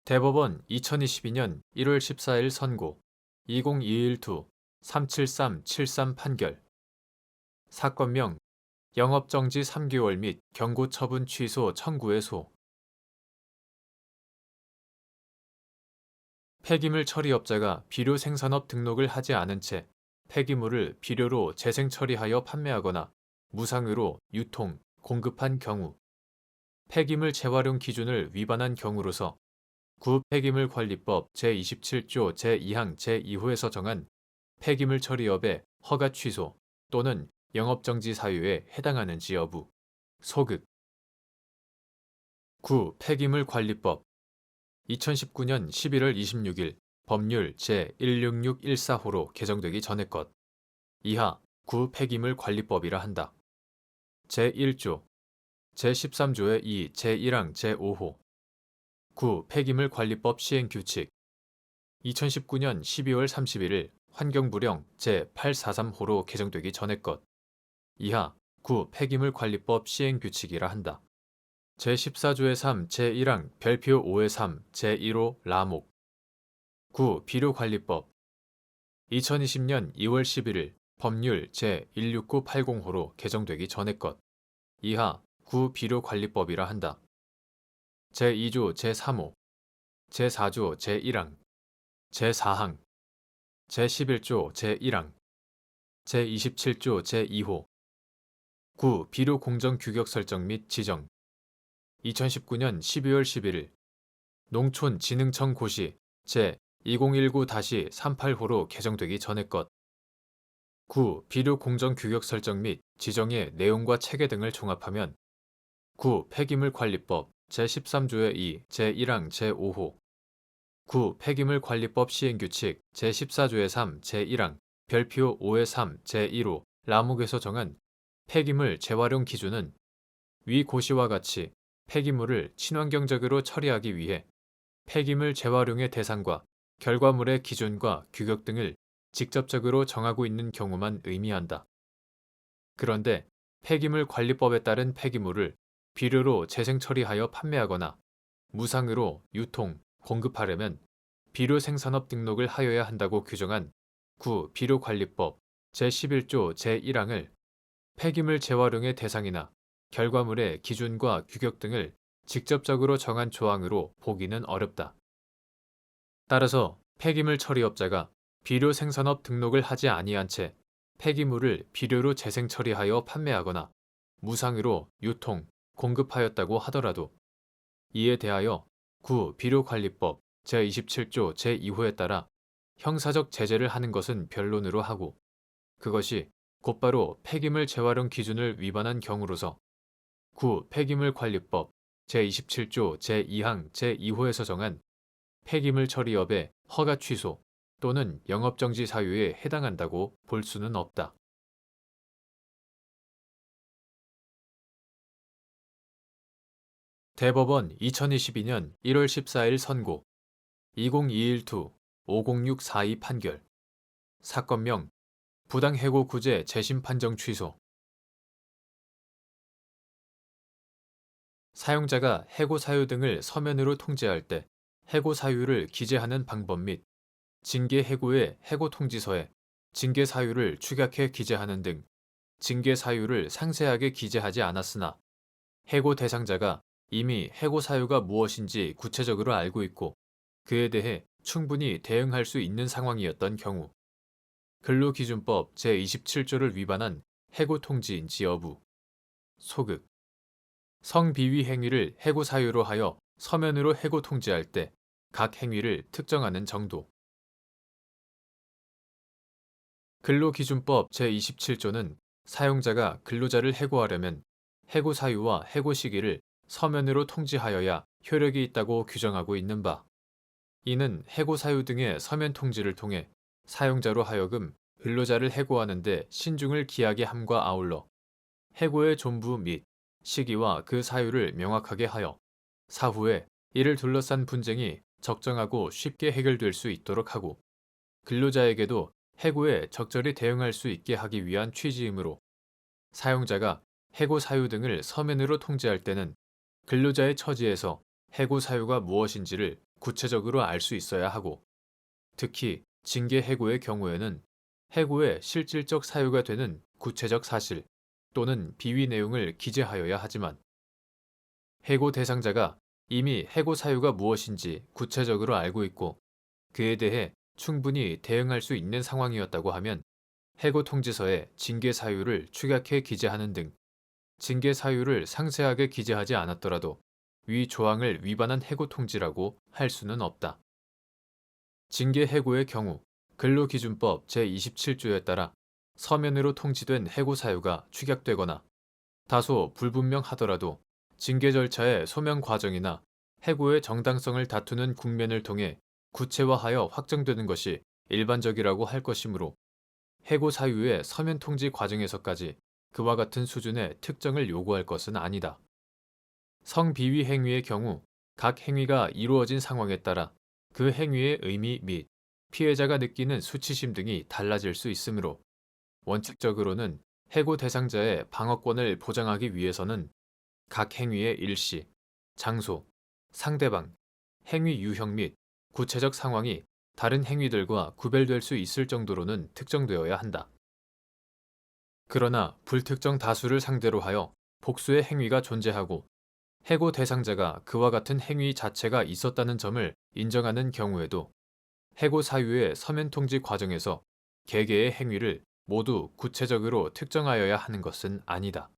대법원 2022년 1월 14일 선고 2021-2 37373 판결 사건명 영업정지 3개월 및 경고처분 취소 청구의 소 폐기물 처리업자가 비료 생산업 등록을 하지 않은 채 폐기물을 비료로 재생 처리하여 판매하거나 무상으로 유통, 공급한 경우 폐기물 재활용 기준을 위반한 경우로서 구 폐기물관리법 제27조 제2항 제2호에서 정한 폐기물 처리업의 허가 취소 또는 영업정지 사유에 해당하는지 여부 소극 구 폐기물관리법 2019년 11월 26일 법률 제16614호로 개정되기 전의 것 이하 구 폐기물관리법이라 한다. 제1조 제13조의 2 제1항 제5호 구 폐기물관리법 시행규칙 2019년 12월 31일 환경부령 제843호로 개정되기 전의 것 이하 구 폐기물관리법 시행규칙이라 한다. 제14조의 3 제1항 별표 5의 3 제1호 라목 구 비료관리법 2020년 2월 11일 법률 제16980호로 개정되기 전의 것 이하 구 비료관리법이라 한다. 제2조 제3호 제4조 제1항 제4항 제11조 제1항 제27조 제2호 구 비료 공정 규격 설정 및 지정 2019년 12월 11일 농촌진흥청 고시 제2019-38호로 개정되기 전의 것 구 비료 공정 규격 설정 및 지정의 내용과 체계 등을 종합하면 구 폐기물관리법 제13조의 2 제1항 제5호 구 폐기물관리법 시행규칙 제14조의 3 제1항 별표 5의 3 제1호 라목에서 정한 폐기물 재활용 기준은 위 고시와 같이 폐기물을 친환경적으로 처리하기 위해 폐기물 재활용의 대상과 결과물의 기준과 규격 등을 직접적으로 정하고 있는 경우만 의미한다. 그런데 폐기물관리법에 따른 폐기물을 비료로 재생 처리하여 판매하거나 무상으로 유통, 공급하려면 비료 생산업 등록을 하여야 한다고 규정한 구 비료관리법 제11조 제1항을 폐기물 재활용의 대상이나 결과물의 기준과 규격 등을 직접적으로 정한 조항으로 보기는 어렵다. 따라서 폐기물 처리업자가 비료 생산업 등록을 하지 아니한 채 폐기물을 비료로 재생 처리하여 판매하거나 무상으로 유통, 공급하였다고 하더라도 이에 대하여 구 비료관리법 제27조 제2호에 따라 형사적 제재를 하는 것은 변론으로 하고 그것이 곧바로 폐기물 재활용 기준을 위반한 경우로서 구 폐기물관리법 제27조 제2항 제2호에서 정한 폐기물 처리업의 허가 취소 또는 영업정지 사유에 해당한다고 볼 수는 없다. 대법원 2022년 1월 14일 선고 2021-2 50642 판결 사건명 부당해고 구제 재심 판정 취소 사용자가 해고 사유 등을 서면으로 통지할 때 해고 사유를 기재하는 방법 및 징계 해고의 해고 통지서에 징계 사유를 축약해 기재하는 등 징계 사유를 상세하게 기재하지 않았으나 해고 대상자가 이미 해고 사유가 무엇인지 구체적으로 알고 있고 그에 대해 충분히 대응할 수 있는 상황이었던 경우 근로기준법 제27조를 위반한 해고 통지인지 여부 소극 성비위 행위를 해고 사유로 하여 서면으로 해고 통지할 때 각 행위를 특정하는 정도 근로기준법 제27조는 사용자가 근로자를 해고하려면 해고 사유와 해고 시기를 서면으로 통지하여야 효력이 있다고 규정하고 있는 바 이는 해고 사유 등의 서면 통지를 통해 사용자로 하여금 근로자를 해고하는 데 신중을 기하게 함과 아울러 해고의 존부 및 시기와 그 사유를 명확하게 하여 사후에 이를 둘러싼 분쟁이 적정하고 쉽게 해결될 수 있도록 하고 근로자에게도 해고에 적절히 대응할 수 있게 하기 위한 취지이므로 사용자가 해고 사유 등을 서면으로 통지할 때는 근로자의 처지에서 해고 사유가 무엇인지를 구체적으로 알 수 있어야 하고, 특히 징계 해고의 경우에는 해고의 실질적 사유가 되는 구체적 사실 또는 비위 내용을 기재하여야 하지만, 해고 대상자가 이미 해고 사유가 무엇인지 구체적으로 알고 있고 그에 대해 충분히 대응할 수 있는 상황이었다고 하면 해고 통지서에 징계 사유를 축약해 기재하는 등, 징계 사유를 상세하게 기재하지 않았더라도 위 조항을 위반한 해고 통지라고 할 수는 없다. 징계 해고의 경우 근로기준법 제27조에 따라 서면으로 통지된 해고 사유가 축약되거나 다소 불분명하더라도 징계 절차의 소명 과정이나 해고의 정당성을 다투는 국면을 통해 구체화하여 확정되는 것이 일반적이라고 할 것이므로, 해고 사유의 서면 통지 과정에서까지 그와 같은 수준의 특정을 요구할 것은 아니다. 성비위 행위의 경우 각 행위가 이루어진 상황에 따라 그 행위의 의미 및 피해자가 느끼는 수치심 등이 달라질 수 있으므로, 원칙적으로는 해고 대상자의 방어권을 보장하기 위해서는 각 행위의 일시, 장소, 상대방, 행위 유형 및 구체적 상황이 다른 행위들과 구별될 수 있을 정도로는 특정되어야 한다. 그러나 불특정 다수를 상대로 하여 복수의 행위가 존재하고 해고 대상자가 그와 같은 행위 자체가 있었다는 점을 인정하는 경우에도 해고 사유의 서면 통지 과정에서 개개의 행위를 모두 구체적으로 특정하여야 하는 것은 아니다.